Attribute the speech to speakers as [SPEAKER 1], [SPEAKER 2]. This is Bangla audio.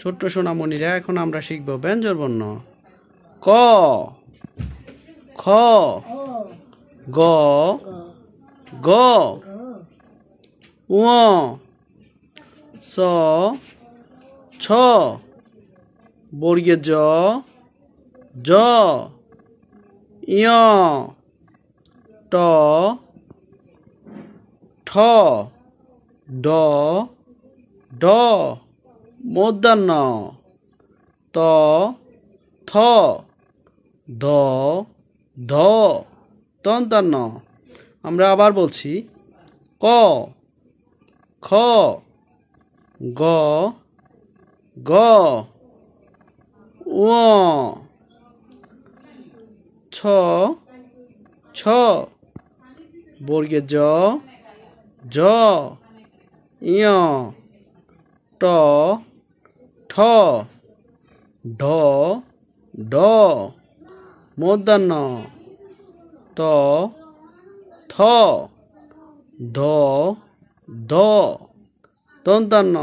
[SPEAKER 1] ছোট্ট সোনামণিরা, এখন আমরা শিখব ব্যঞ্জন বর্ণ। ক, খ, গ, গ, ঙ, স, ছ, বর্গীয় জ, জ, ঞ, ট, ঠ, ড, ঢ, মূর্ধন্য ত, থ, দ, ধ, দন্তান্ন। আমরা আবার বলছি ক, খ, গ, গ, ঙ, ছ, ছ, বর্গীয় জ, জ, ঞ, ট, ঠ, ঢ, ঢ, মূর্ধন্য ত, থ, দ, ধ, দন্তান্ন।